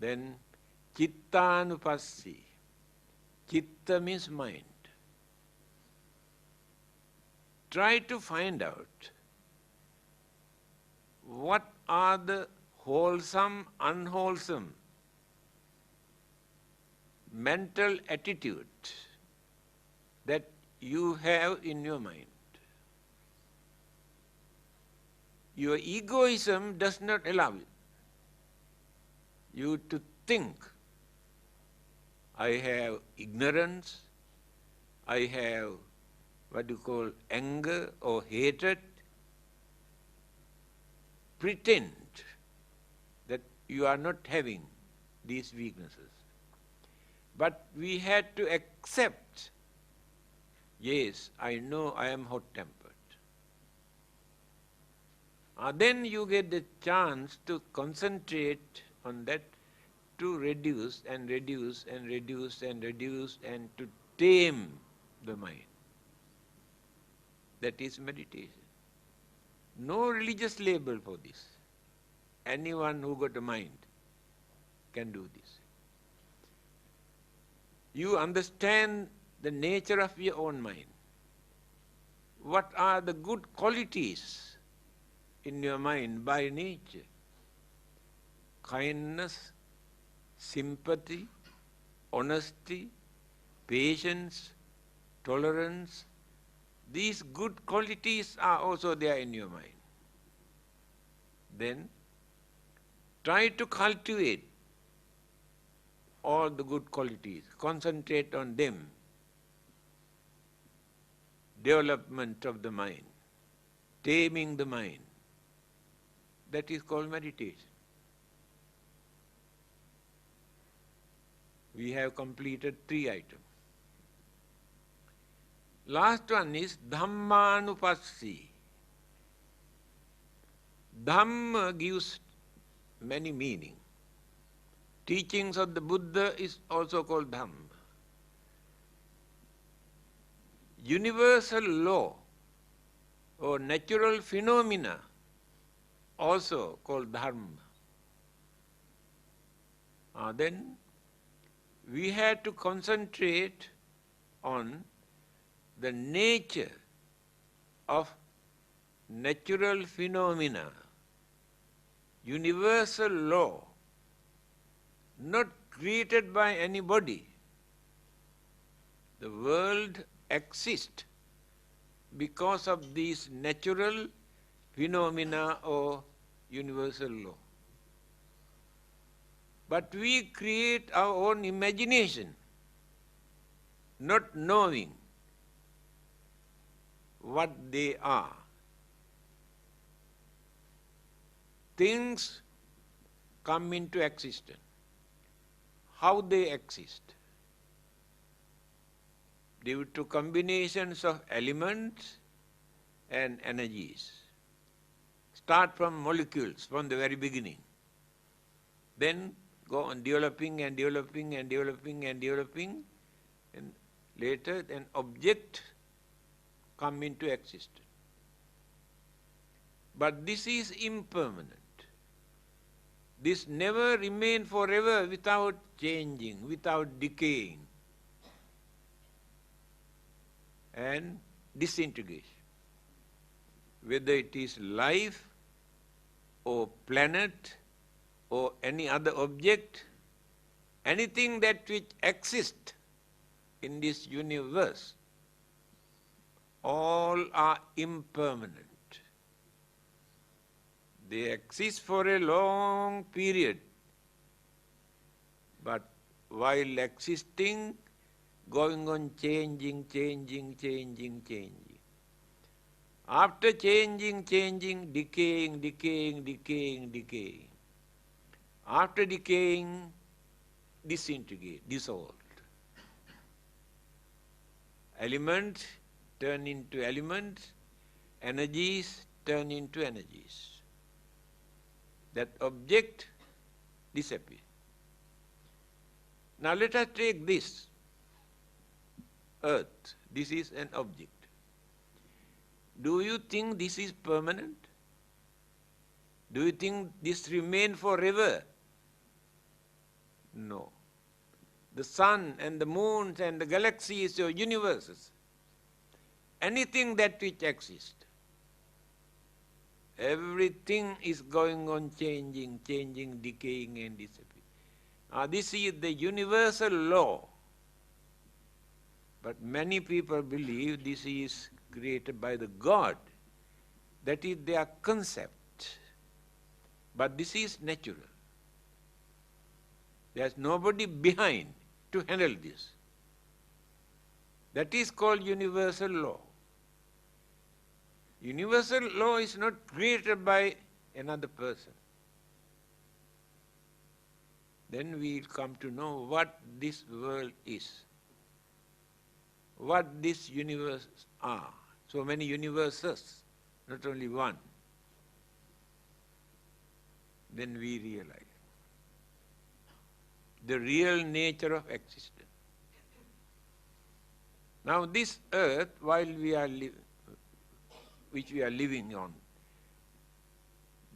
Then Chittanupassi. Chitta means mind. Try to find out what are the wholesome, unwholesome mental attitude that you have in your mind. Your egoism does not allow you to think, I have ignorance, I have what you call anger or hatred. Pretend that you are not having these weaknesses. But we had to accept, yes, I know I am hot-tempered. Then you get the chance to concentrate on that, to reduce and reduce and reduce and reduce and to tame the mind. That is meditation. No religious label for this. Anyone who got a mind can do this. You understand the nature of your own mind. What are the good qualities in your mind by nature? Kindness, sympathy, honesty, patience, tolerance. These good qualities are also there in your mind. Then try to cultivate all the good qualities. Concentrate on them. Development of the mind. Taming the mind. That is called meditation. We have completed 3 items. Last one is Dhammanupassi. Dhamma gives many meanings. Teachings of the Buddha is also called Dhamma. Universal law or natural phenomena also called Dharma. Then we had to concentrate on the nature of natural phenomena, universal law, not created by anybody. The world exists because of these natural phenomena or universal law. But we create our own imagination, not knowing what they are. Things come into existence. How they exist? Due to combinations of elements and energies. Start from molecules from the very beginning. Then go on developing and developing and developing and developing, and later an object come into existence. But this is impermanent. This never remains forever without changing, without decaying and disintegration. Whether it is life or planet or any other object, anything that which exists in this universe, all are impermanent. They exist for a long period, but while existing, going on changing, changing, changing, changing. After changing, changing, decaying, decaying, decaying, decaying. After decaying, disintegrate, dissolved. Elements turn into elements, energies turn into energies. That object disappears. Now let us take this earth. This is an object. Do you think this is permanent? Do you think this remains forever? No. The sun and the moons and the galaxies or universes, anything that which exists, everything is going on changing, decaying and disappearing. This is the universal law. But many people believe this is created by the God. That is their concept. But this is natural. There's nobody behind to handle this. That is called universal law. Universal law is not created by another person. Then we'll come to know what this world is, what this universe are. So many universes, not only one. Then we realize the real nature of existence. Now this earth, while we are which we are living on,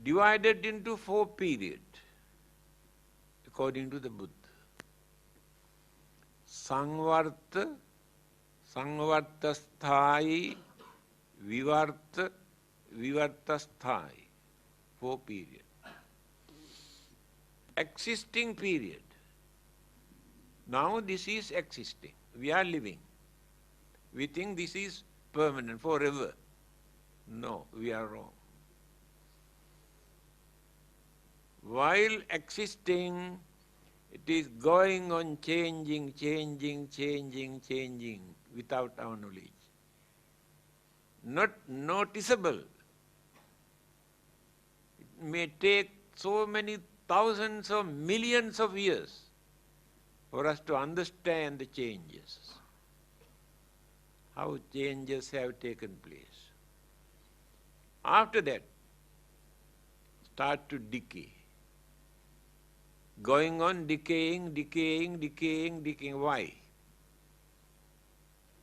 divided into 4 periods, according to the Buddha. Sangvarta, Sangvartasthai, Vivarta, Vivartasthai. 4 periods. Existing period. Now this is existing. We are living. We think this is permanent, forever. No, we are wrong. While existing, it is going on changing without our knowledge. Not noticeable. It may take so many thousands or millions of years for us to understand the changes, how changes have taken place. After that, start to decay. Going on decaying. Why?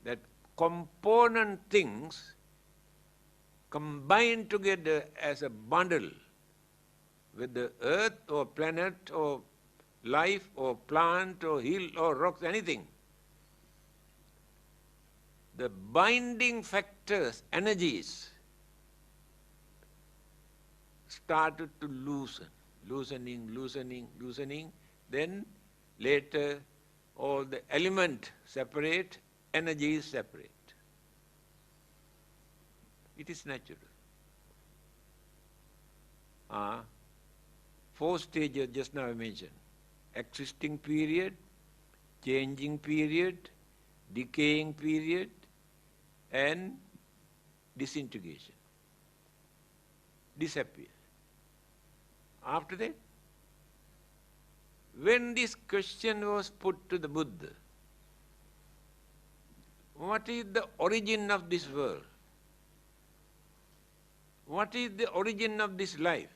That component things combine together as a bundle with the earth or planet or life or plant or hill or rocks, anything. The binding factors, energies, started to loosening. Then later all the element separate, energies separate. It is natural. 4 stages just now I mentioned. Existing period, changing period, decaying period, and disintegration. Disappear. After that, when this question was put to the Buddha, what is the origin of this world? What is the origin of this life?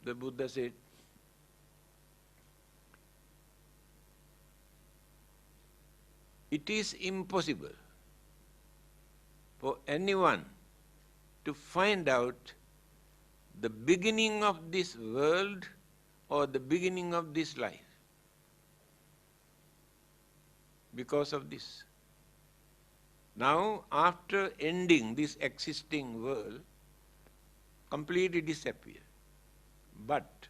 The Buddha said, it is impossible for anyone to find out the beginning of this world or the beginning of this life. Because of this. Now, after ending this existing world, completely disappear. But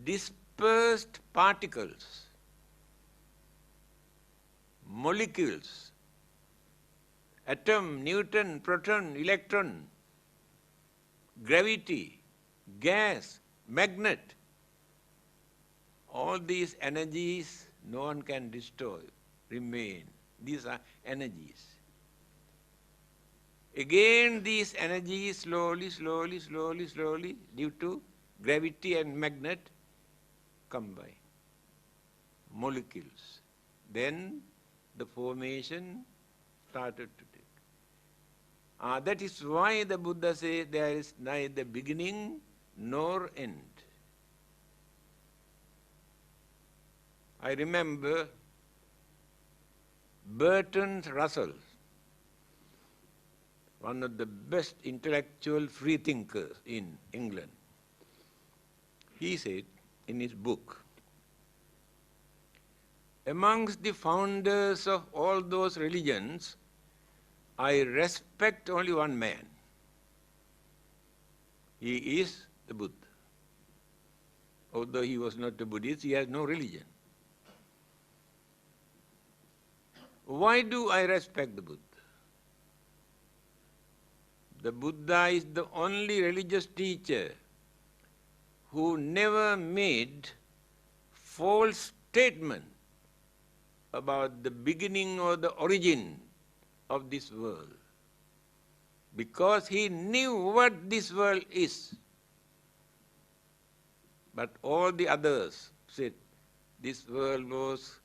dispersed particles, molecules, atom, neutron, proton, electron, gravity, gas, magnet, all these energies no one can destroy, remain. These are energies. Again these energies slowly, due to gravity and magnet, combine. Molecules. Then the formation started to take. That is why the Buddha says there is neither beginning nor end. I remember Bertrand Russell, one of the best intellectual freethinkers in England. He said, in his book, amongst the founders of all those religions, I respect only one man. He is the Buddha. Although he was not a Buddhist, he has no religion. Why do I respect the Buddha? The Buddha is the only religious teacher who never made false statement about the beginning or the origin of this world. Because he knew what this world is. But all the others said, this world was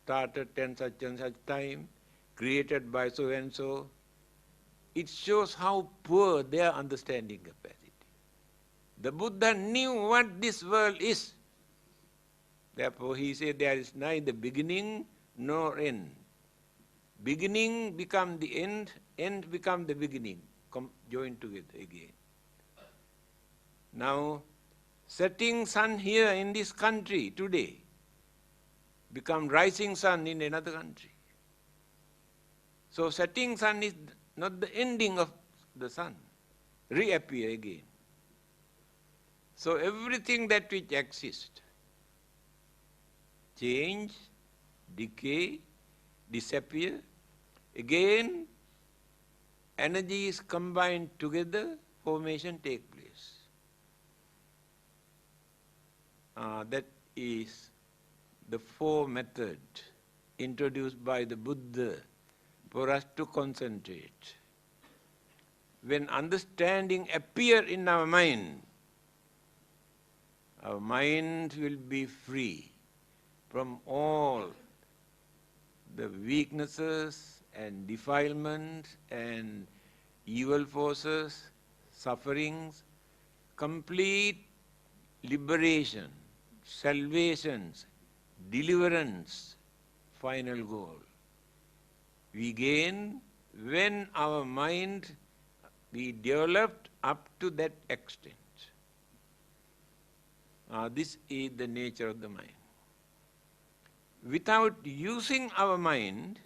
started at such and such time, created by so and so. It shows how poor their understanding capacity. The Buddha knew what this world is. Therefore he said there is neither beginning nor end. Beginning become the end, end become the beginning, joined together again. Now, setting sun here in this country today become rising sun in another country. So setting sun is not the ending of the sun, reappear again. So everything that which exists, change, decay, disappear, again energy is combined together, formation take place. That is the four method introduced by the Buddha for us to concentrate. When understanding appear in our mind will be free from all the weaknesses and defilements and evil forces, sufferings, complete liberation, salvations, deliverance, final goal. We gain when our mind be developed up to that extent. This is the nature of the mind. Without using our mind,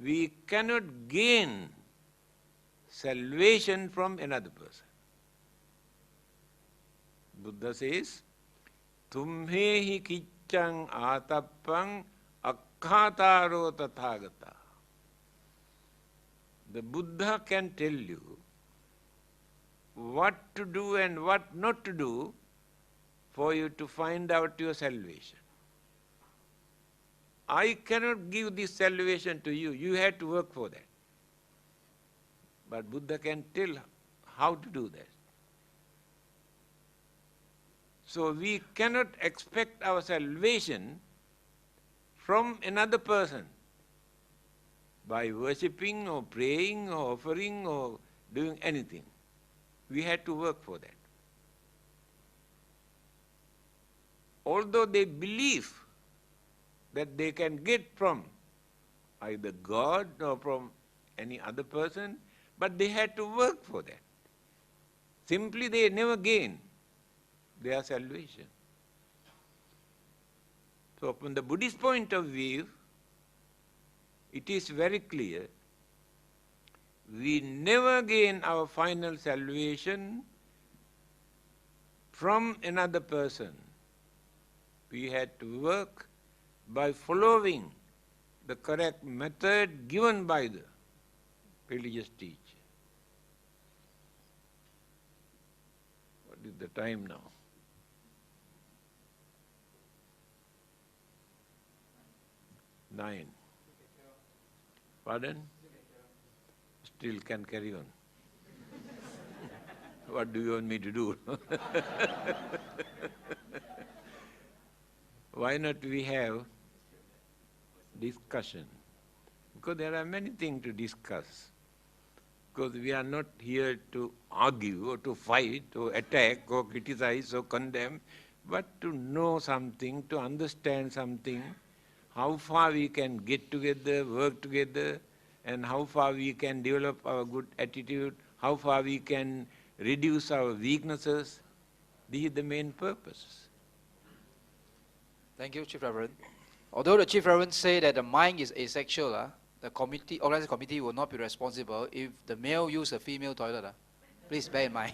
we cannot gain salvation from another person. Buddha says, Tumhehi kiccang atappang akkhataro tathagata. The Buddha can tell you what to do and what not to do for you to find out your salvation. I cannot give this salvation to you. You have to work for that. But Buddha can tell how to do that. So we cannot expect our salvation from another person by worshipping or praying or offering or doing anything. We have to work for that. Although they believe that they can get from either God or from any other person, but they had to work for that. Simply they never gain their salvation. So from the Buddhist point of view, it is very clear, we never gain our final salvation from another person. We had to work by following the correct method given by the religious teacher. What is the time now? 9. Pardon? Still can carry on. What do you want me to do? Why not we have discussion? Because there are many things to discuss. Because we are not here to argue or to fight or attack or criticize or condemn, but to know something, to understand something, how far we can get together, work together, and how far we can develop our good attitude, how far we can reduce our weaknesses. This is the main purpose. Thank you, Chief Reverend. Although the Chief Reverend say that the mind is asexual, the organizing committee will not be responsible if the male use a female toilet. Please bear in mind.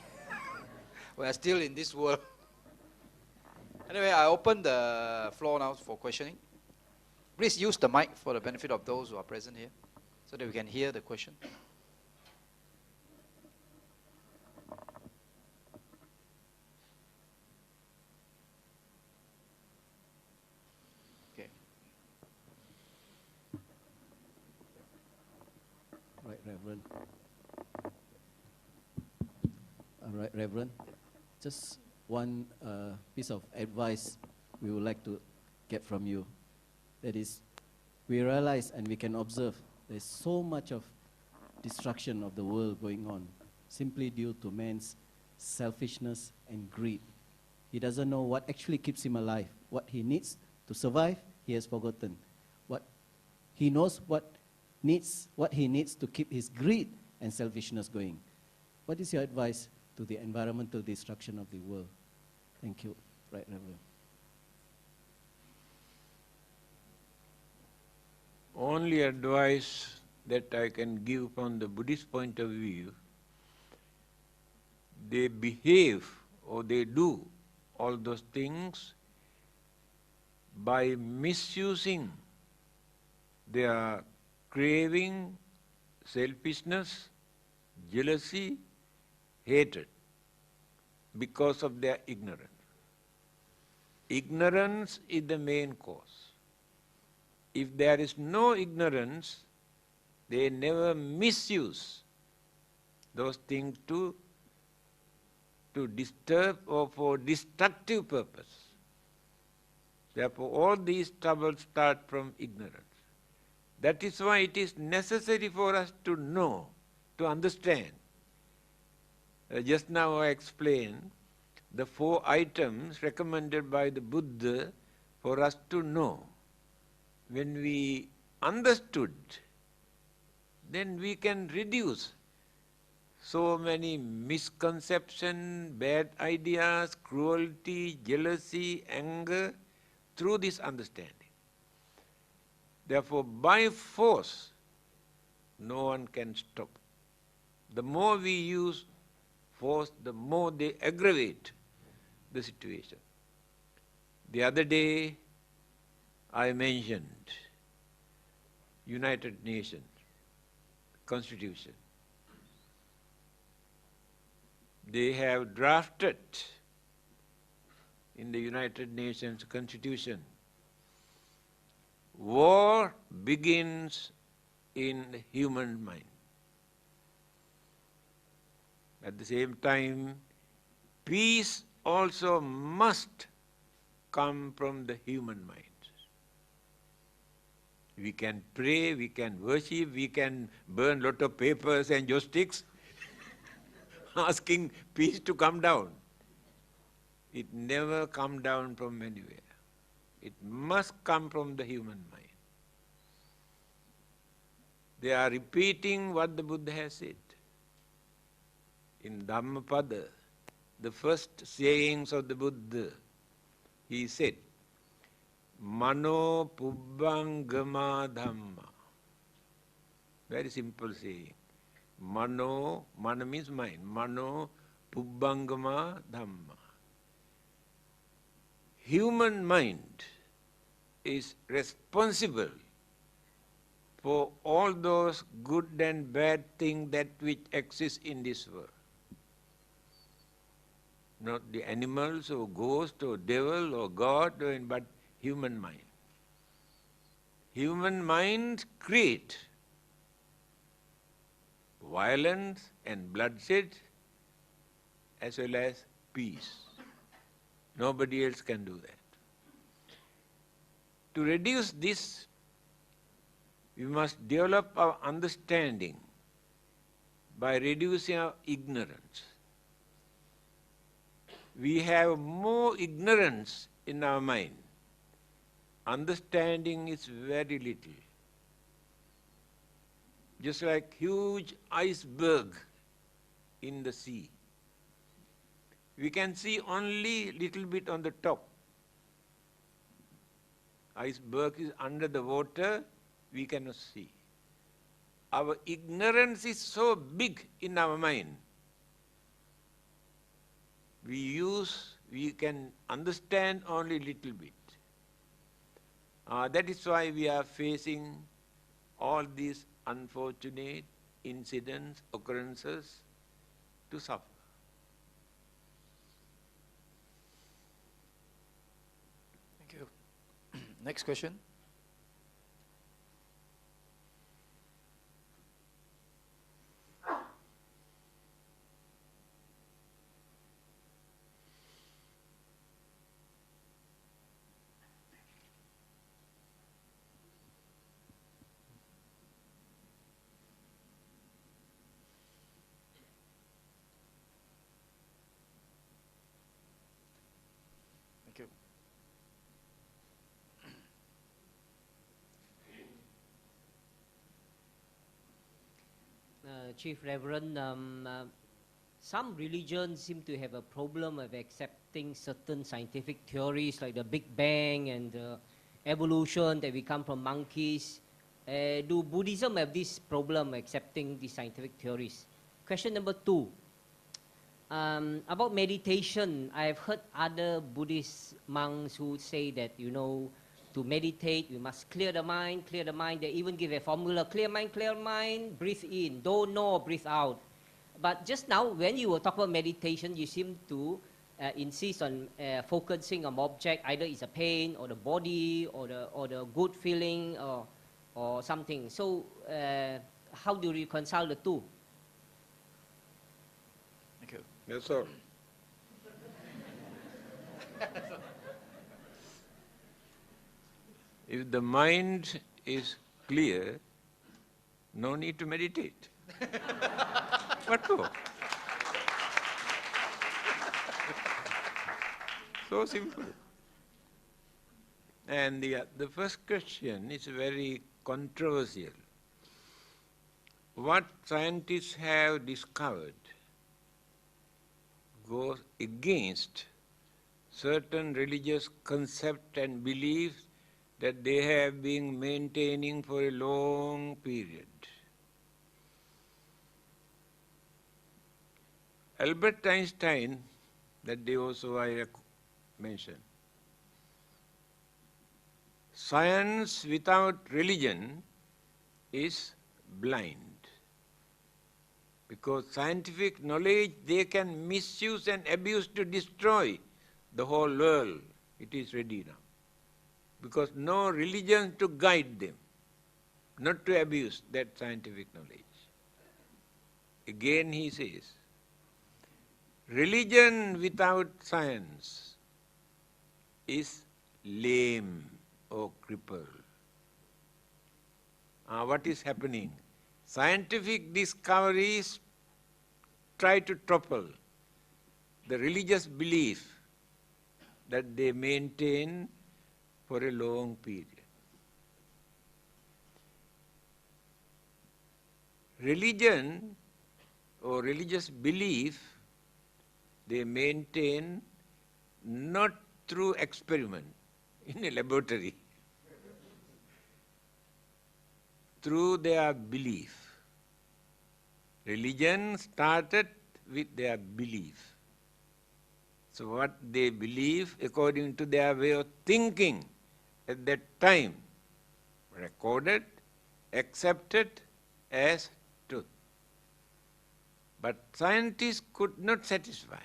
We are still in this world. Anyway, I open the floor now for questioning. Please use the mic for the benefit of those who are present here, so that we can hear the question. Okay. Right, Reverend. Right, Reverend. Just one piece of advice we would like to get from you. That is, we realize and we can observe there's so much of destruction of the world going on simply due to man's selfishness and greed. He doesn't know what actually keeps him alive. What he needs to survive, he has forgotten. What he knows what he needs to keep his greed and selfishness going. What is your advice to the environmental destruction of the world? Thank you, Right Reverend. Only advice that I can give from the Buddhist point of view, they behave or they do all those things by misusing their craving, selfishness, jealousy, hatred, because of their ignorance. Ignorance is the main cause. If there is no ignorance, they never misuse those things to disturb or for destructive purpose. Therefore, all these troubles start from ignorance. That is why it is necessary for us to know, to understand. Just now I explained the 4 items recommended by the Buddha for us to know. When we understood, then we can reduce so many misconceptions, bad ideas, cruelty, jealousy, anger, through this understanding. Therefore, by force, no one can stop. The more we use force, the more they aggravate the situation. The other day, I mentioned United Nations Constitution. They have drafted in the United Nations Constitution, war begins in the human mind. At the same time, peace also must come from the human mind. We can pray, we can worship, we can burn lot of papers and joysticks asking peace to come down. It never come down from anywhere. It must come from the human mind. They are repeating what the Buddha has said. In Dhammapada, the first sayings of the Buddha, he said, Mano Pubbangama Dhamma. Very simple saying. Mana means mind. Mano Pubbangama Dhamma. Human mind is responsible for all those good and bad things that which exist in this world. Not the animals or ghost or devil or God, but human mind. Human mind create violence and bloodshed as well as peace. Nobody else can do that. To reduce this, we must develop our understanding by reducing our ignorance. We have more ignorance in our mind. Understanding is very little. Just like huge iceberg in the sea. We can see only little bit on the top. Iceberg is under the water, we cannot see. Our ignorance is so big in our mind. We can understand only little bit. That is why we are facing all these unfortunate incidents, occurrences to suffer. Thank you. Next question. Thank you. Chief Reverend, some religions seem to have a problem of accepting certain scientific theories like the Big Bang and evolution, that we come from monkeys. Do Buddhism have this problem accepting these scientific theories? Question number 2. About meditation, I've heard other Buddhist monks who say that, to meditate, we must clear the mind. They even give a formula, clear mind, breathe in, don't know, breathe out. But just now, when you were talking about meditation, you seem to insist on focusing on object, either it's a pain or the body or the good feeling or something. So how do you reconcile the two? Thank you. That's all. If the mind is clear, no need to meditate. What for? So simple. And the first question is very controversial. What scientists have discovered goes against certain religious concepts and beliefs that they have been maintaining for a long period. Albert Einstein, that day also I mentioned, science without religion is blind. Because scientific knowledge they can misuse and abuse to destroy the whole world. It is ready now. Because no religion to guide them, not to abuse that scientific knowledge. Again he says, religion without science is lame or crippled. What is happening? Scientific discoveries try to topple the religious belief that they maintain for a long period. Religion or religious belief, they maintain not through experiment in a laboratory, through their belief. Religion started with their belief. So what they believe according to their way of thinking at that time, recorded, accepted as truth. But scientists could not satisfy.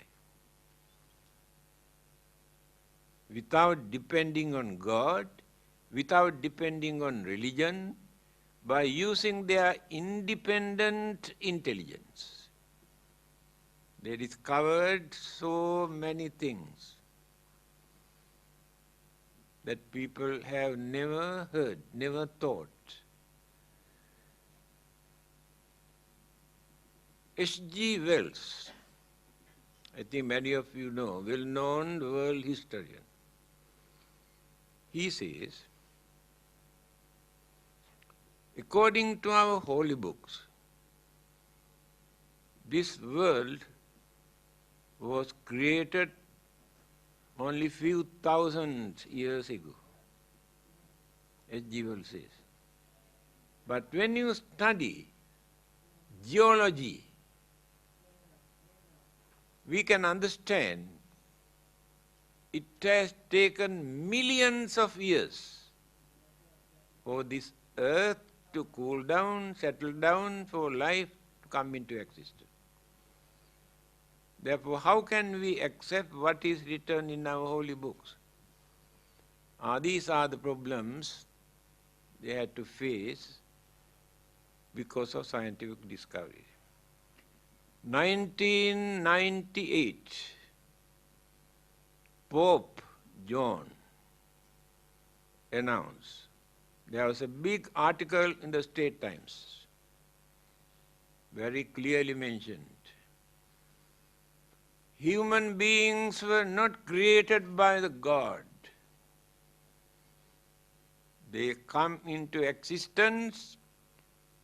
Without depending on God, without depending on religion, by using their independent intelligence. They discovered so many things that people have never heard, never thought. H.G. Wells, I think many of you know, well-known world historian. He says, according to our holy books, this world was created only few thousand years ago, as Jival says. But when you study geology, we can understand it has taken millions of years for this earth to cool down, settle down, for life to come into existence. Therefore, how can we accept what is written in our holy books? These are the problems they had to face because of scientific discovery. 1998, Pope John announced, there was a big article in the State Times, very clearly mentioned, human beings were not created by the God. They come into existence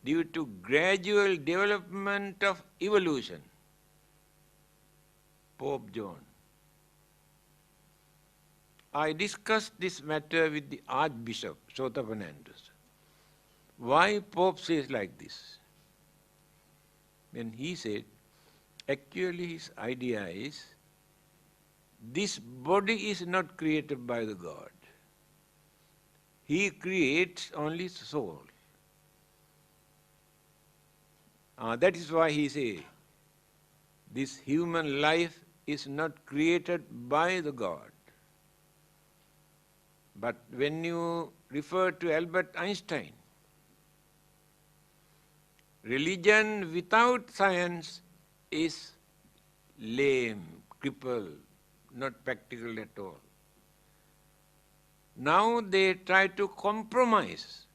due to gradual development of evolution. Pope John. I discussed this matter with the Archbishop, Dhammananda. Why Pope says like this? Then he said, actually his idea is, this body is not created by the God. He creates only soul. That is why he says, this human life is not created by the God. But when you refer to Albert Einstein, religion without science is lame, crippled, not practical at all. Now they try to compromise,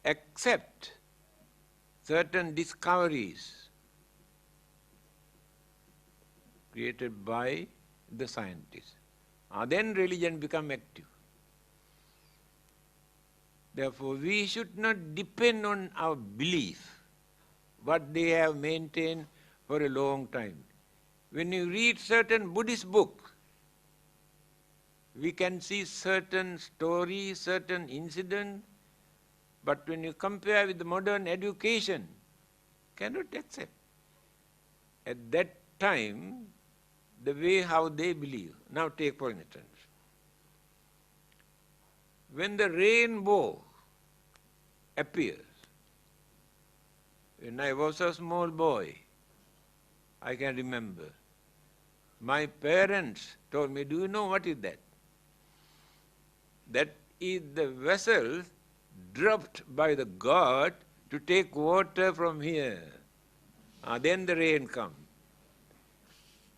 accept certain discoveries created by the scientists. Then religion becomes active. Therefore, we should not depend on our belief, what they have maintained for a long time. When you read certain Buddhist books, we can see certain stories, certain incidents, but when you compare with the modern education, cannot accept. At that time, the way how they believe. Now take for instance, when the rainbow appears, when I was a small boy, I can remember, my parents told me, do you know what is that? That is the vessel dropped by the God to take water from here. Then the rain comes.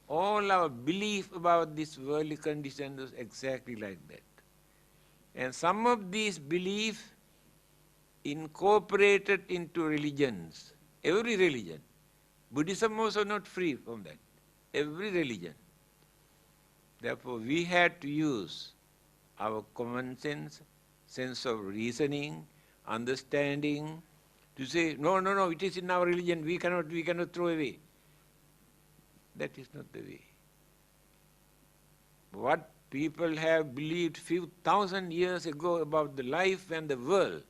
All our belief about this worldly condition was exactly like that. And some of these beliefs incorporated into religions, every religion. Buddhism also not free from that, every religion. Therefore, we had to use our common sense of reasoning, understanding, to say, no, it is in our religion, we cannot throw away. That is not the way. What people have believed few thousand years ago about the life and the world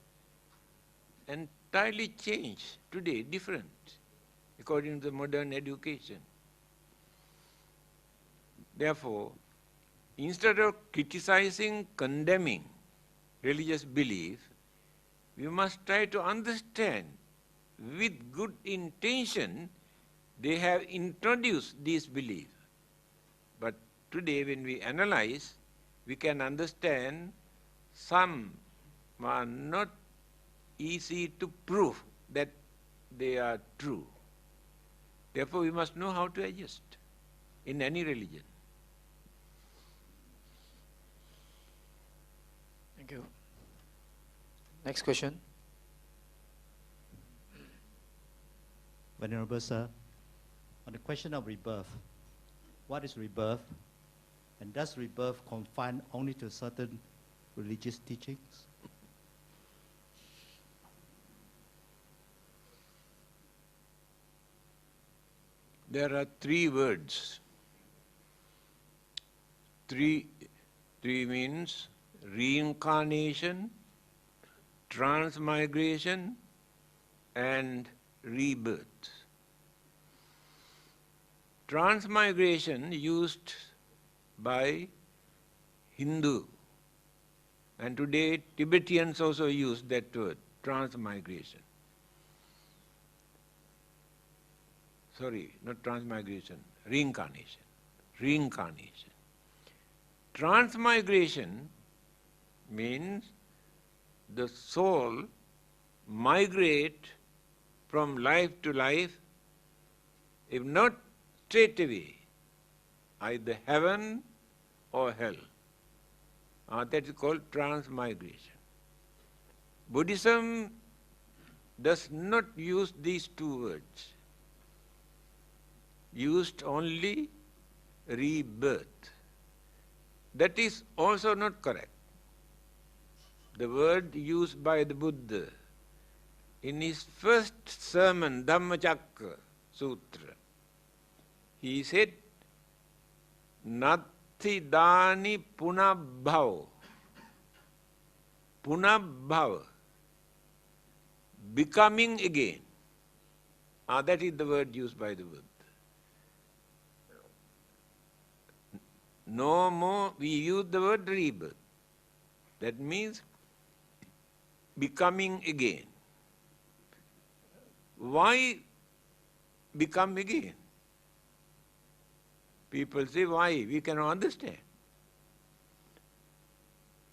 entirely changed today, different, according to the modern education. Therefore, instead of criticizing, condemning religious belief, we must try to understand with good intention they have introduced these beliefs. But today when we analyze, we can understand some are not easy to prove that they are true. Therefore we must know how to adjust in any religion. Thank you. Next question. Venerable Sir, on the question of rebirth, what is rebirth? And does rebirth confine only to certain religious teachings? There are three words. Three means reincarnation, transmigration, and rebirth. Transmigration used by Hindu, and today Tibetans also use that word, transmigration. Sorry, not transmigration, reincarnation. Reincarnation. Transmigration means the soul migrate from life to life, if not straight away, either heaven or hell. That is called transmigration. Buddhism does not use these two words. Used only rebirth. That is also not correct. The word used by the Buddha in his first sermon, Dhammacakka Sutra, he said, Natti dani punabhava. Punabhava. Becoming again. That is the word used by the Buddha. No more, we use the word rebirth. That means becoming again. Why become again? People say, why? We cannot understand.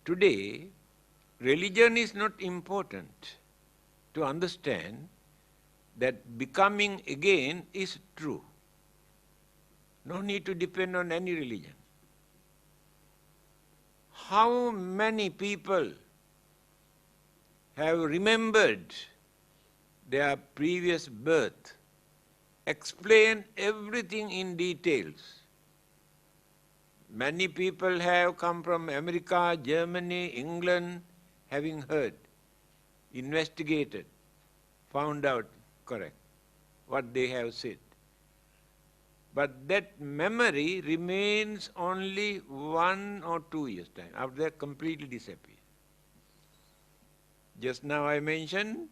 Today, religion is not important to understand that becoming again is true. No need to depend on any religion. How many people have remembered their previous birth, explain everything in details? Many people have come from America, Germany, England, having heard, investigated, found out correct what they have said. But that memory remains only 1 or 2 years' time. After that, completely disappears. Just now I mentioned,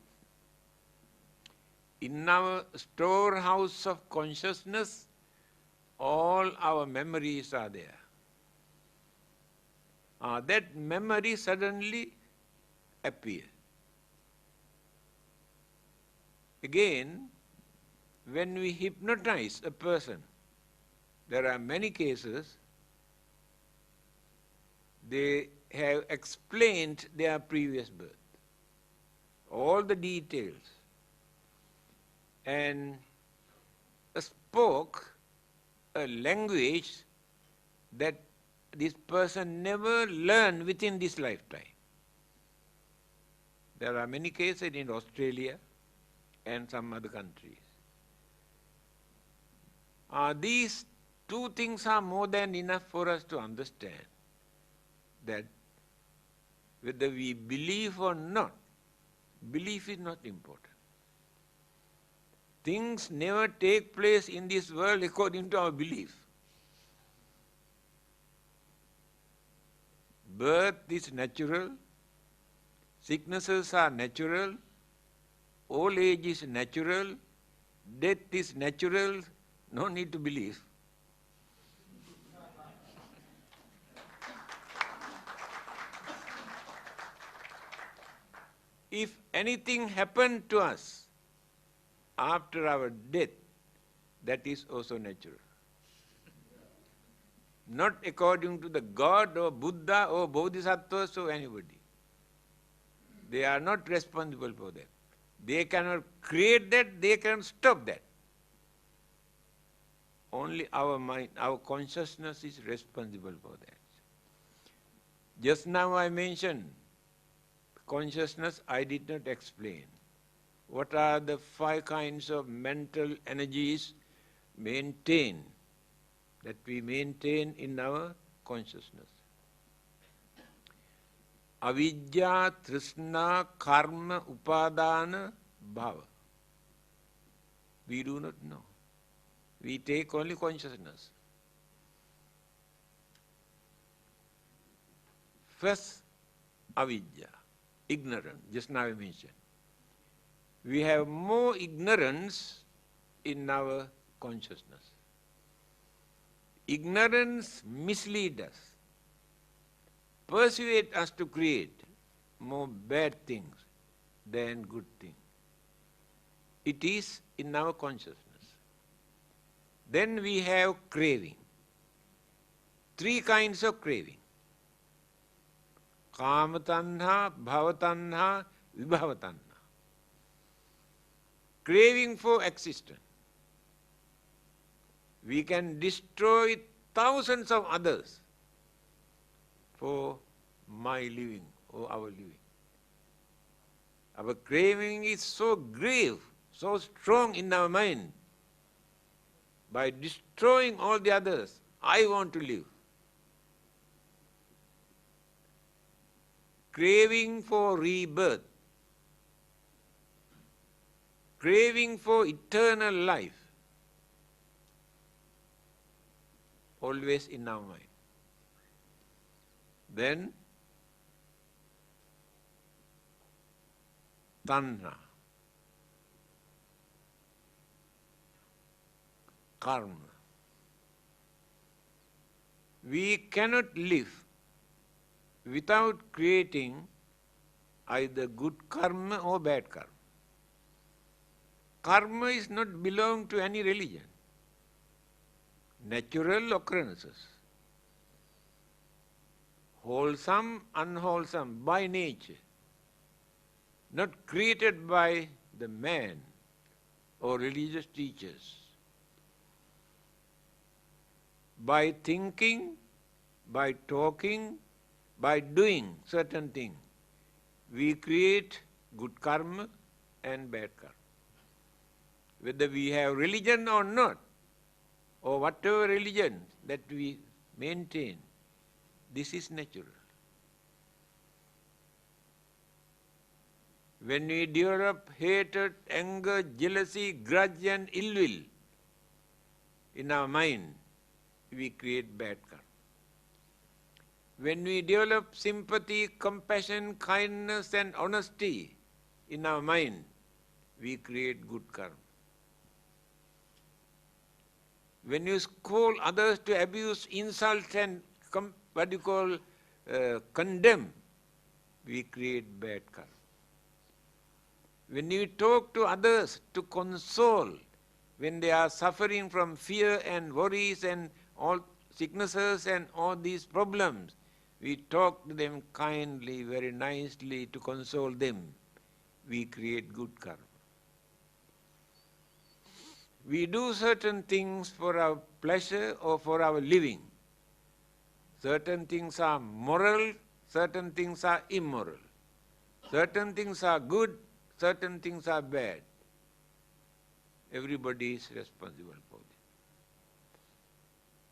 in our storehouse of consciousness, all our memories are there. That memory suddenly appears. Again, when we hypnotize a person, there are many cases, they have explained their previous birth, all the details, and spoke a language that this person never learned within this lifetime. There are many cases in Australia and some other countries. These two things are more than enough for us to understand that whether we believe or not, belief is not important. Things never take place in this world according to our belief. Birth is natural, sicknesses are natural, old age is natural, death is natural, no need to believe. If anything happened to us after our death, that is also natural. Not according to the God or Buddha or Bodhisattvas or anybody. They are not responsible for that. They cannot create that, they cannot stop that. Only our mind, our consciousness is responsible for that. Just now I mentioned consciousness, I did not explain. What are the 5 kinds of mental energies that we maintain in our consciousness? Avidya, Trishna, Karma, Upadana, Bhava. We do not know. We take only consciousness. First, avidya, ignorance, just now I mentioned. We have more ignorance in our consciousness. Ignorance misleads us, persuades us to create more bad things than good things. It is in our consciousness. Then we have craving. 3 kinds of craving. Kama tanha, bhava tanha, vibhava tanha. Craving for existence. We can destroy thousands of others for my living or our living. Our craving is so grave, so strong in our mind. By destroying all the others, I want to live. Craving for rebirth. Craving for eternal life. Always in our mind. Then, tanha, karma. We cannot live without creating either good karma or bad karma. Karma is not belong to any religion. Natural occurrences. Wholesome, unwholesome, by nature. Not created by the man or religious teachers. By thinking, by talking, by doing certain things, we create good karma and bad karma. Whether we have religion or not, or whatever religion that we maintain, this is natural. When we develop hatred, anger, jealousy, grudge and ill will in our mind, we create bad karma. When we develop sympathy, compassion, kindness and honesty in our mind, we create good karma. When you scold others to abuse, insult and condemn, we create bad karma. When you talk to others to console, when they are suffering from fear and worries and all sicknesses and all these problems, we talk to them kindly, very nicely to console them. We create good karma. We do certain things for our pleasure or for our living. Certain things are moral, certain things are immoral. Certain things are good, certain things are bad. Everybody is responsible for it.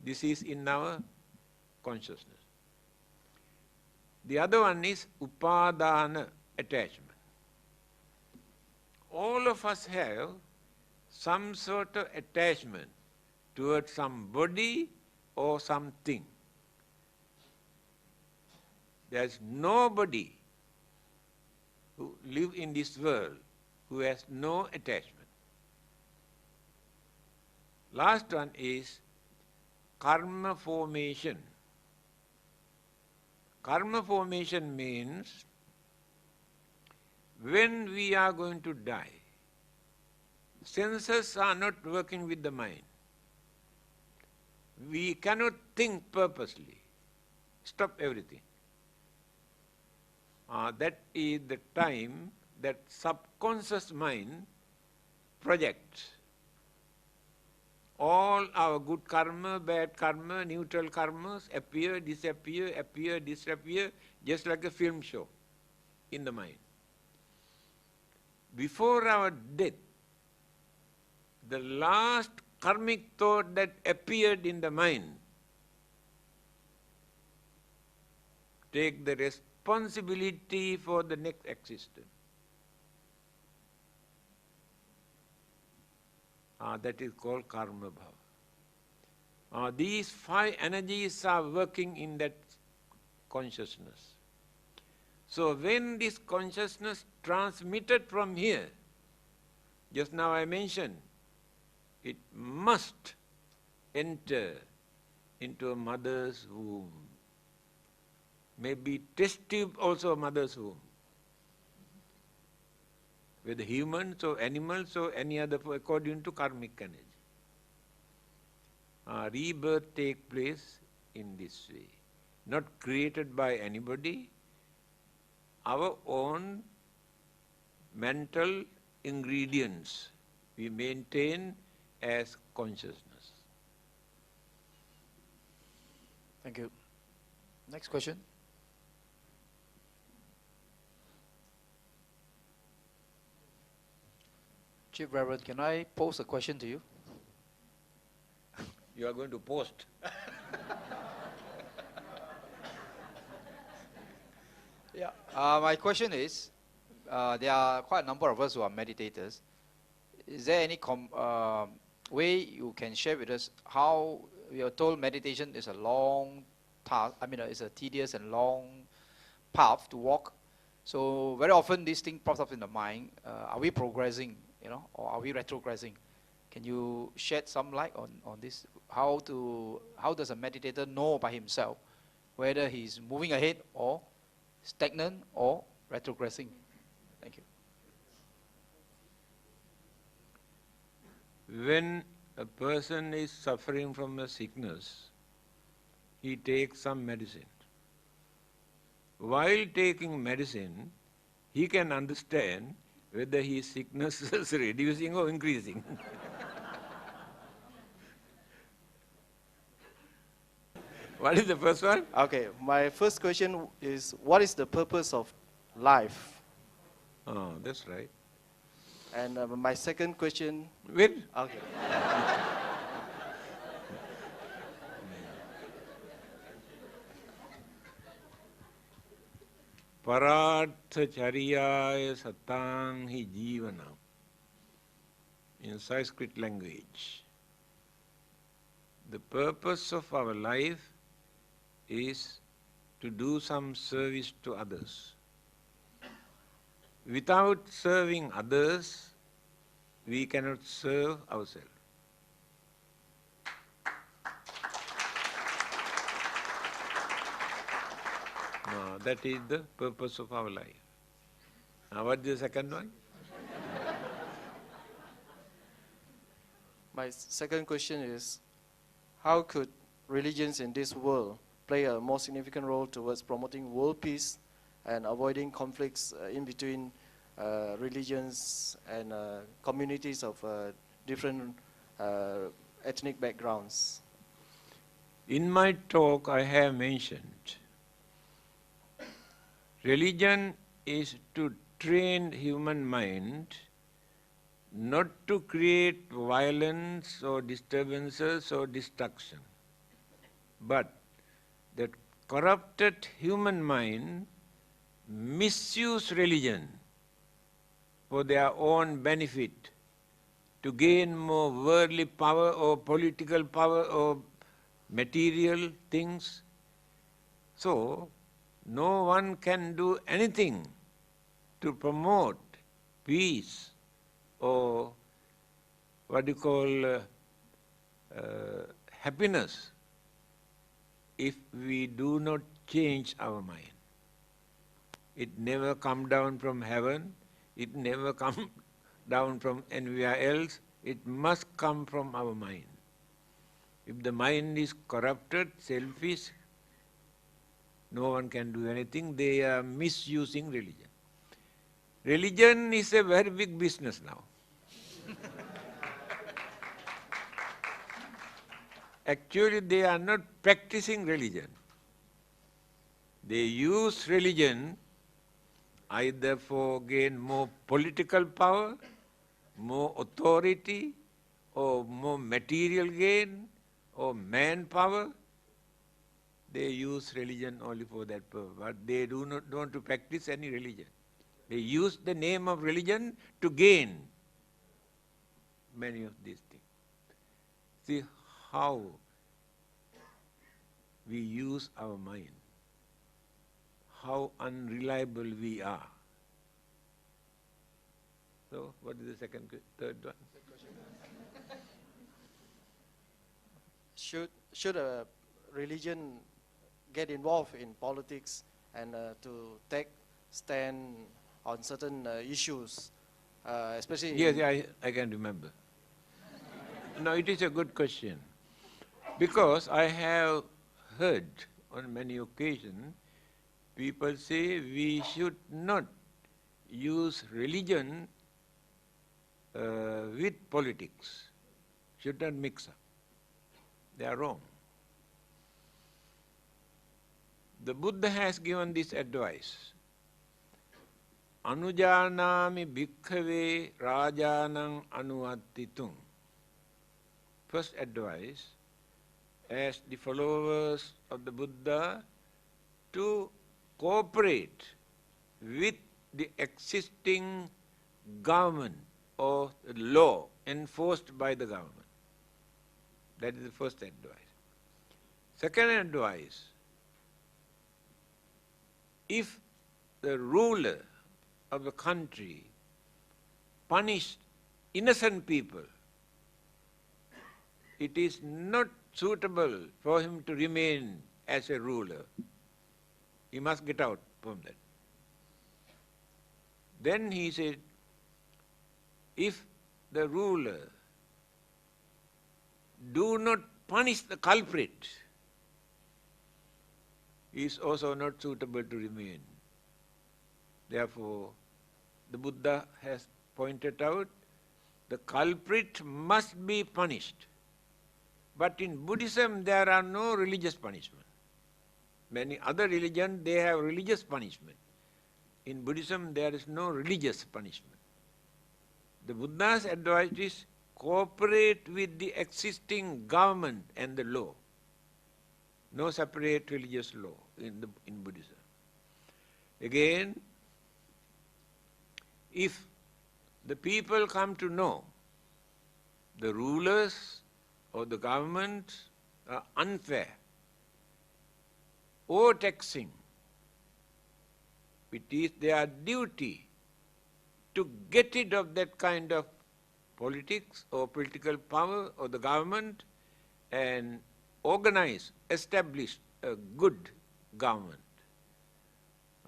This is in our consciousness. The other one is upadana, attachment. All of us have some sort of attachment towards somebody or something. There's nobody who lives in this world who has no attachment. Last one is karma formation. Karma formation means when we are going to die, senses are not working with the mind. We cannot think purposely. Stop everything. That is the time that subconscious mind projects all our good karma, bad karma, neutral karmas appear, disappear, just like a film show in the mind. Before our death, the last karmic thought that appeared in the mind take the responsibility for the next existence. That is called karma bhava. These five energies are working in that consciousness. So when this consciousness transmitted from here, just now I mentioned, it must enter into a mother's womb. Maybe test tube also a mother's womb. Whether humans or animals or any other, according to karmic energy. Rebirth take place in this way. Not created by anybody, our own mental ingredients we maintain as consciousness. Thank you. Next question. Chief Reverend, can I pose a question to you? You are going to post. Yeah. My question is, there are quite a number of us who are meditators. Is there any way you can share with us how we are told meditation is a long task, it's a tedious and long path to walk. So very often this thing pops up in the mind. Are we progressing, or are we retrogressing? Can you shed some light on this? How does a meditator know by himself whether he's moving ahead or stagnant or retrogressing? Thank you. When a person is suffering from a sickness, he takes some medicine. While taking medicine, he can understand whether his sickness is reducing or increasing. What is the first one? Okay, my first question is, what is the purpose of life? Oh, that's right. And my second question... Wait. Okay. Paratha chariyaya satang hi jivanam. In Sanskrit language, the purpose of our life is to do some service to others. Without serving others, we cannot serve ourselves. No, that is the purpose of our life. Now what is the second one? My second question is, how could religions in this world play a more significant role towards promoting world peace and avoiding conflicts in between religions and communities of different ethnic backgrounds? In my talk I have mentioned, religion is to train human mind not to create violence or disturbances or destruction, but that corrupted human mind misuse religion for their own benefit, to gain more worldly power or political power or material things. So, no one can do anything to promote peace or what you call happiness if we do not change our mind. It never come down from heaven, it never come down from anywhere else, it must come from our mind. If the mind is corrupted, selfish, no one can do anything, they are misusing religion. Religion is a very big business now. Actually, they are not practicing religion. They use religion either for gain more political power, more authority, or more material gain, or manpower. They use religion only for that purpose, but they do not want to practice any religion. They use the name of religion to gain many of these things. See how we use our mind, how unreliable we are. So, what is the third one? Should a religion get involved in politics and to take stand on certain issues, especially Yes, I can remember. No, it is a good question. Because I have heard on many occasions people say we should not use religion with politics, should not mix up. They are wrong. The Buddha has given this advice. Anujanami bhikkhave rajanang anuvattitum. First advice, as the followers of the Buddha, to cooperate with the existing government or law enforced by the government. That is the first advice. Second advice, if the ruler of the country punished innocent people, it is not suitable for him to remain as a ruler. He must get out from that. Then he said, if the ruler do not punish the culprit, he is also not suitable to remain. Therefore, the Buddha has pointed out the culprit must be punished. But in Buddhism, there are no religious punishment. Many other religions, they have religious punishment. In Buddhism, there is no religious punishment. The Buddha's advice is cooperate with the existing government and the law. No separate religious law in Buddhism. Again, if the people come to know the rulers or the government are unfair, overtaxing, it is their duty to get rid of that kind of politics or political power or the government and organize, establish a good government.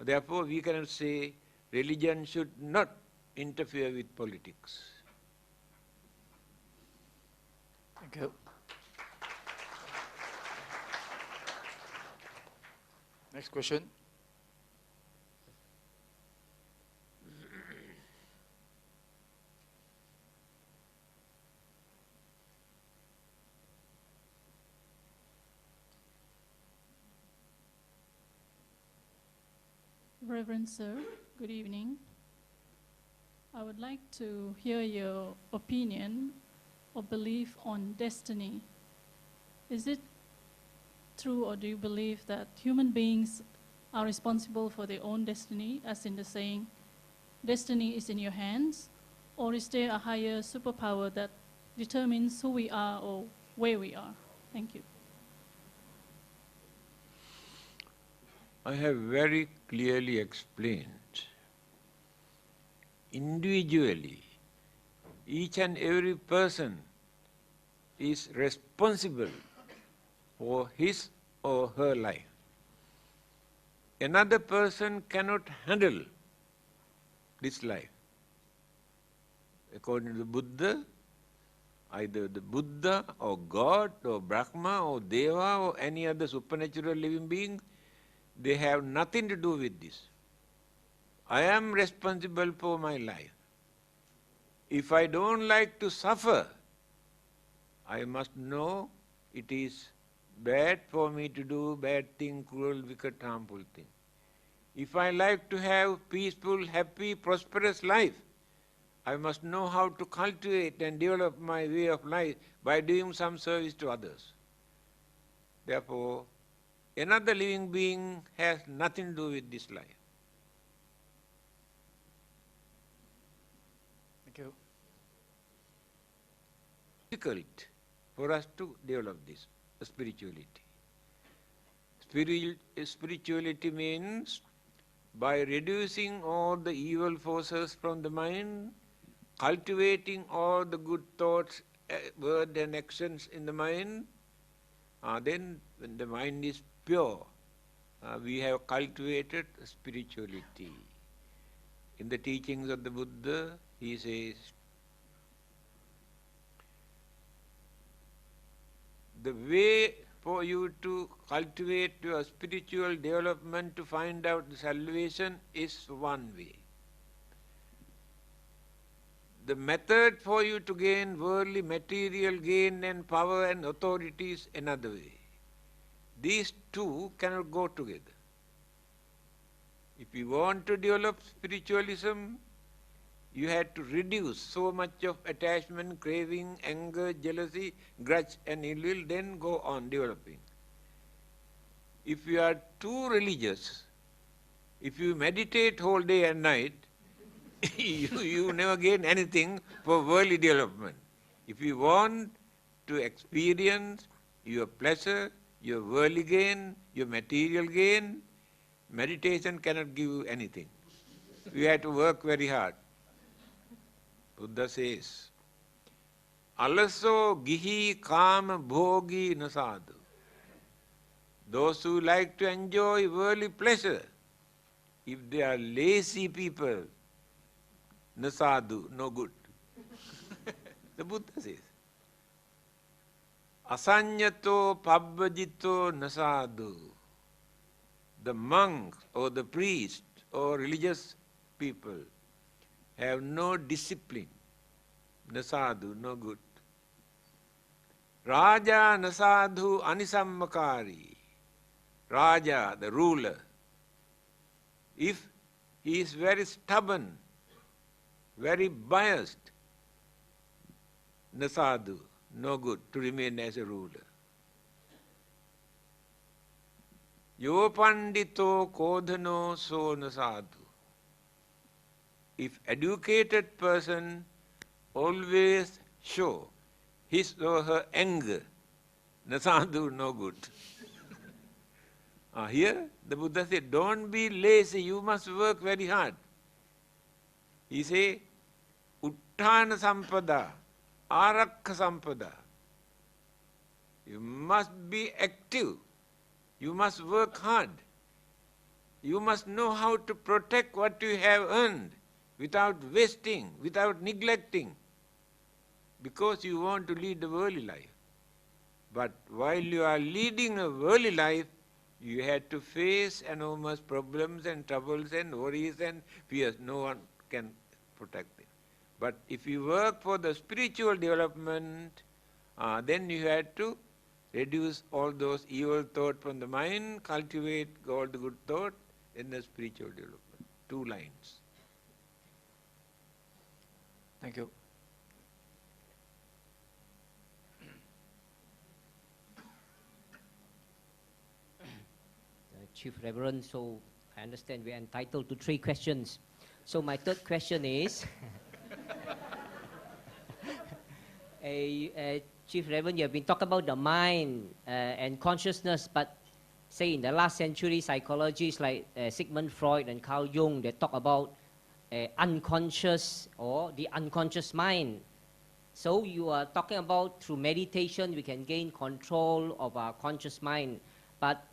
Therefore, we cannot say religion should not interfere with politics. Thank you. Next question. Reverend Sir, good evening. I would like to hear your opinion or belief on destiny. Is it true, or do you believe that human beings are responsible for their own destiny, as in the saying, destiny is in your hands, or is there a higher superpower that determines who we are or where we are? Thank you. I have very clearly explained, individually, each and every person is responsible for his or her life. Another person cannot handle this life. According to the Buddha, either the Buddha or God or Brahma or Deva or any other supernatural living being, they have nothing to do with this. I am responsible for my life. If I don't like to suffer, I must know it is bad for me to do bad thing, cruel, wicked, harmful thing. If I like to have peaceful, happy, prosperous life, I must know how to cultivate and develop my way of life by doing some service to others. Therefore, another living being has nothing to do with this life. Thank you. Difficult for us to develop this spirituality. Spirituality means by reducing all the evil forces from the mind, cultivating all the good thoughts, words and actions in the mind, then when the mind is pure, we have cultivated spirituality. In the teachings of the Buddha, he says, the way for you to cultivate your spiritual development to find out the salvation is one way. The method for you to gain worldly material gain and power and authority is another way. These two cannot go together. If you want to develop spiritualism, you had to reduce so much of attachment, craving, anger, jealousy, grudge and ill will, then go on developing. If you are too religious, if you meditate whole day and night, you never gain anything for worldly development. If you want to experience your pleasure, your worldly gain, your material gain, meditation cannot give you anything. You have to work very hard. Buddha says, Alaso gihi kama bhogi nasadu. Those who like to enjoy worldly pleasure, if they are lazy people, nasadu, no good. The Buddha says, Asanyato pabbajito nasadu. The monks or the priest or religious people have no discipline. Nasadu, no good. Raja nasadu anisammakari. Raja, the ruler, if he is very stubborn, very biased, nasadu, no good to remain as a ruler. Yo pandito kodhano so nasadu. If educated person always show his or her anger, nasadu, no good. Here the Buddha said, don't be lazy, you must work very hard. He say, Utthana sampada, arakha sampada. You must be active. You must work hard. You must know how to protect what you have earned without wasting, without neglecting, because you want to lead a worldly life. But while you are leading a worldly life, you had to face enormous problems and troubles and worries and fears. No one can protect it. But if you work for the spiritual development, then you had to reduce all those evil thoughts from the mind, cultivate all the good thought in the spiritual development. 2 lines. Thank you. Chief Reverend, so I understand we are entitled to 3 questions. So my third question is, Chief Reverend, you have been talking about the mind and consciousness, but say in the last century, psychologists like Sigmund Freud and Carl Jung, they talk about unconscious or the unconscious mind. So you are talking about through meditation we can gain control of our conscious mind, but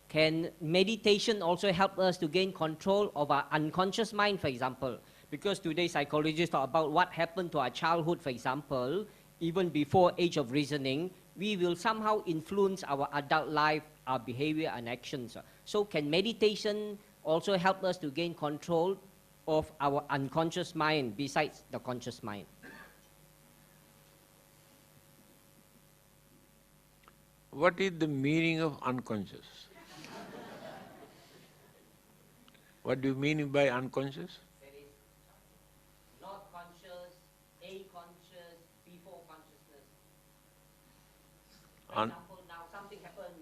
can meditation also help us to gain control of our unconscious mind, for example? Because today psychologists talk about what happened to our childhood, for example, even before age of reasoning, we will somehow influence our adult life, our behavior and actions. So can meditation also help us to gain control of our unconscious mind besides the conscious mind? What is the meaning of unconscious? What do you mean by unconscious? That is not conscious, a-conscious, before consciousness. For example, now something happened,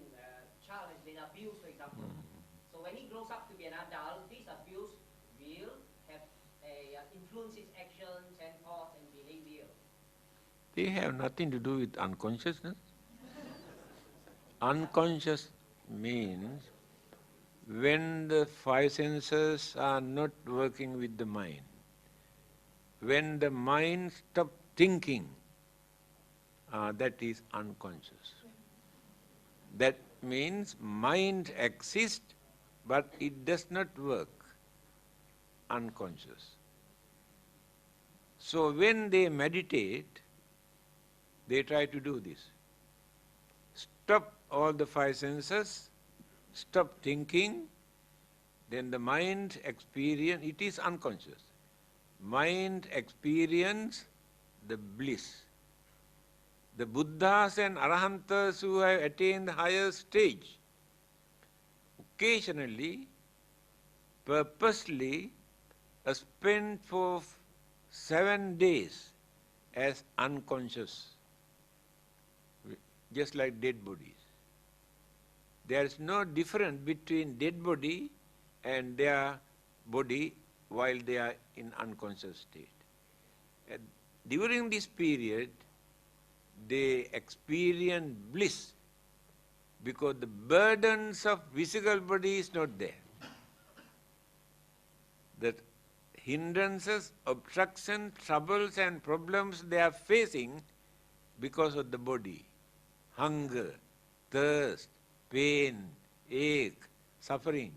child has been abused, for example. So when he grows up to be an adult, this abuse will have influence his actions and thoughts and behavior. They have nothing to do with unconsciousness. Unconscious means when the five senses are not working with the mind, when the mind stops thinking, that is unconscious. That means mind exists, but it does not work, unconscious. So when they meditate, they try to do this. Stop all the five senses, stop thinking, then the mind experience, it is unconscious. Mind experience the bliss. The Buddhas and Arahantas who have attained the higher stage, occasionally, purposely, spend for 7 days as unconscious, just like dead bodies. There is no difference between dead body and their body while they are in unconscious state. And during this period, they experience bliss because the burdens of physical body is not there. The hindrances, obstructions, troubles and problems they are facing because of the body. Hunger, thirst, pain, ache, suffering.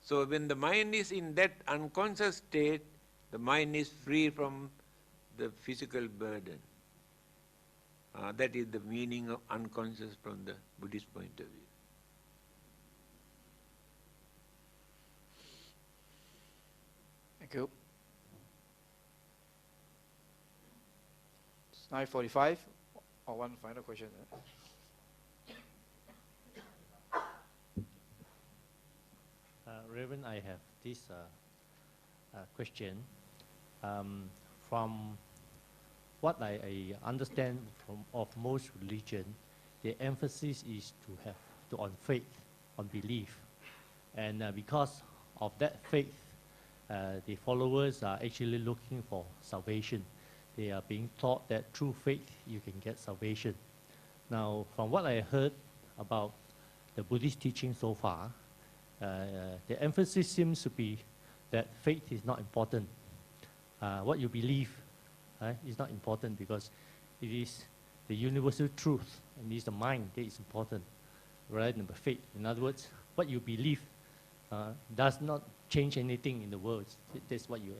So when the mind is in that unconscious state, the mind is free from the physical burden. That is the meaning of unconscious from the Buddhist point of view. Thank you. It's 9:45. Or one final question. Reverend, I have this question. From what I understand of most religion, the emphasis is on faith, on belief. And because of that faith, the followers are actually looking for salvation. They are being taught that through faith you can get salvation. Now, from what I heard about the Buddhist teaching so far, the emphasis seems to be that faith is not important. What you believe is not important because it is the universal truth and it is the mind that is important rather than the faith. In other words, what you believe does not change anything in the world. That's what you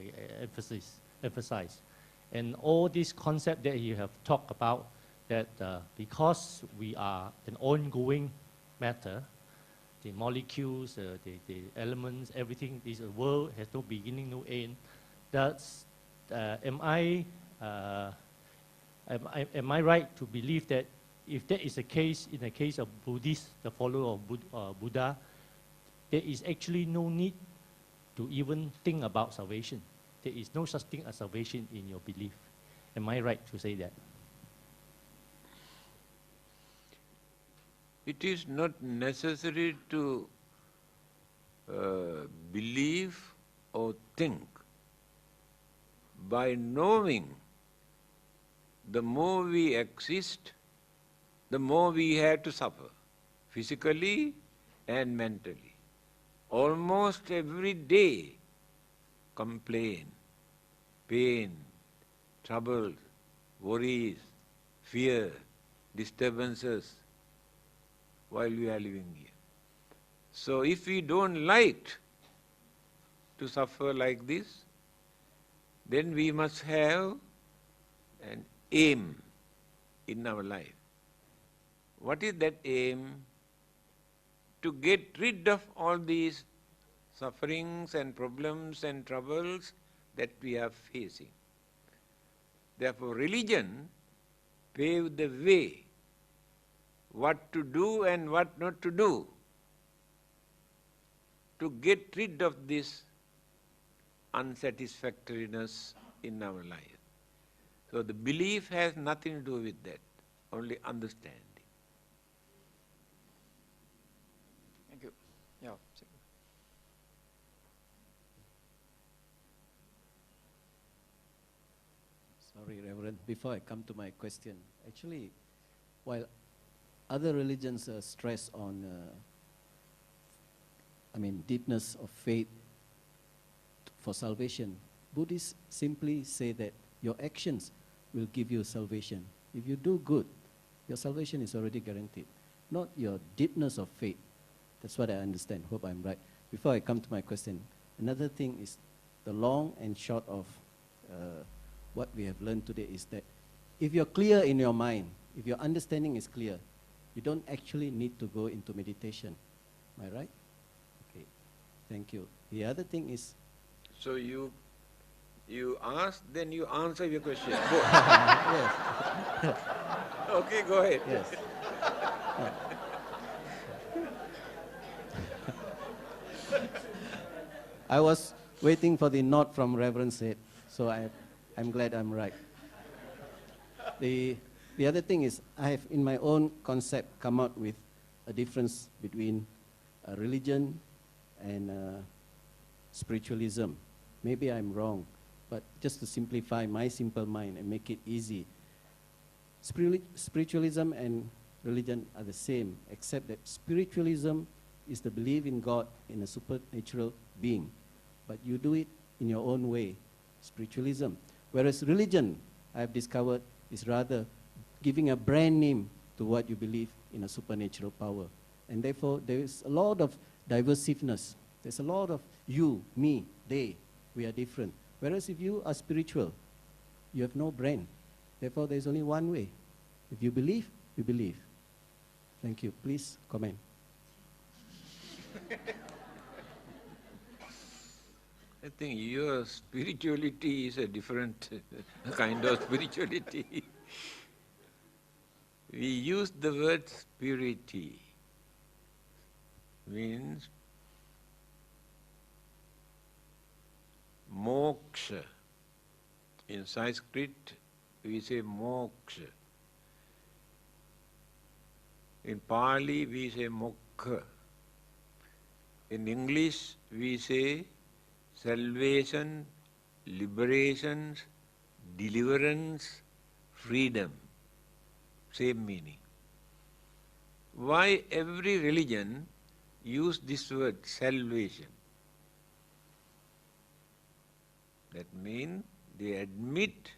emphasize. And all this concept that you have talked about, that because we are an ongoing matter, the molecules, the elements, everything, this world has no beginning, no end. That's, am I right to believe that if that is the case, in the case of Buddhists, the follower of Buddha, there is actually no need to even think about salvation? There is no such thing as salvation in your belief. Am I right to say that? It is not necessary to believe or think. By knowing, the more we exist, the more we have to suffer, physically and mentally. Almost every day, complain, pain, troubles, worries, fear, disturbances, while we are living here. So if we don't like to suffer like this, then we must have an aim in our life. What is that aim? To get rid of all these sufferings and problems and troubles that we are facing. Therefore, religion paved the way what to do and what not to do to get rid of this unsatisfactoriness in our life. So the belief has nothing to do with that, only understanding. Thank you. Yeah. Sorry, Reverend. Before I come to my question, actually, while other religions stress on deepness of faith for salvation. Buddhists simply say that your actions will give you salvation. If you do good, your salvation is already guaranteed, not your deepness of faith. That's what I understand. Hope I'm right. Before I come to my question, another thing is the long and short of what we have learned today is that if you're clear in your mind, if your understanding is clear, you don't actually need to go into meditation. Am I right? Okay. Thank you. The other thing is... So you ask, then you answer your question. Yes. Okay, go ahead. Yes. I was waiting for the nod from Reverend Said, so I'm glad I'm right. The other thing is, I have in my own concept come out with a difference between religion and spiritualism. Maybe I'm wrong, but just to simplify my simple mind and make it easy, spiritualism and religion are the same, except that spiritualism is the belief in God, in a supernatural being. But you do it in your own way, spiritualism. Whereas religion, I have discovered, is rather giving a brand name to what you believe in a supernatural power. And therefore, there is a lot of diversiveness. There's a lot of you, me, they. We are different. Whereas if you are spiritual, you have no brand. Therefore, there's only one way. If you believe, you believe. Thank you. Please comment. I think your spirituality is a different kind of spirituality. We use the word spiriti, means moksha. In Sanskrit, we say moksha. In Pali, we say mokha. In English, we say salvation, liberation, deliverance, freedom. Same meaning. Why every religion use this word, salvation? That means they admit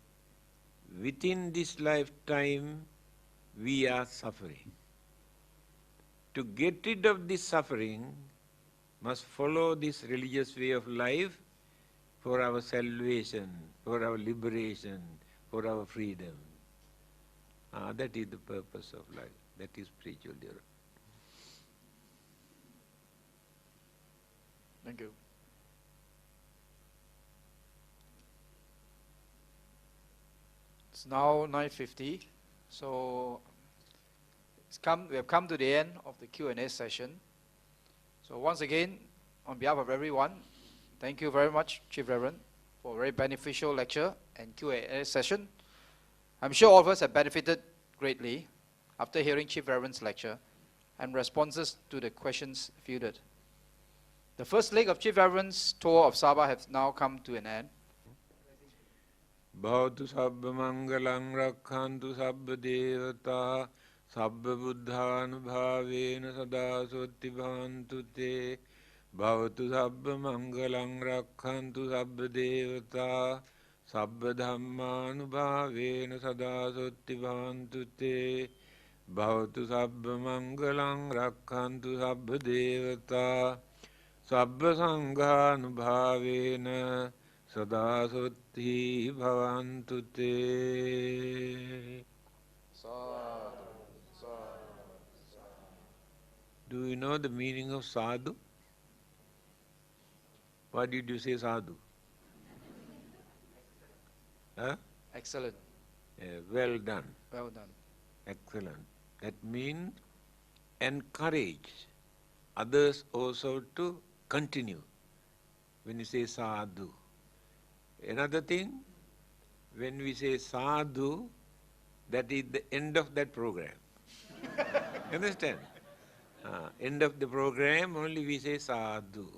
within this lifetime we are suffering. To get rid of this suffering, must follow this religious way of life for our salvation, for our liberation, for our freedom. That is the purpose of life. That is spiritual development. Thank you. It's now 9:50, so we have come to the end of the Q&A session. So once again, on behalf of everyone, thank you very much, Chief Reverend, for a very beneficial lecture and Q&A session. I'm sure all of us have benefited greatly after hearing Chief Reverend's lecture and responses to the questions fielded. The first leg of Chief Reverend's tour of Sabah has now come to an end. Bhavatu sabba mangalang rakhantu sabba devata sabba buddhanubhavena sada sotti bhavantu te. Bhavatu sabba mangalang rakhantu sabba devata sabba dhammanubhavena sada sotti bhavantu te. Bhavatu sabba mangalang rakhantu sabba devata sabba sanghanubhavena sada sotti bhavantu te. Do you know the meaning of sadhu? Why did you say sadhu? Huh? Excellent. Well done. Well done. Excellent. That means encourage others also to continue when you say sadhu. Another thing, when we say sadhu, that is the end of that program. Understand? End of the program, only we say sadhu.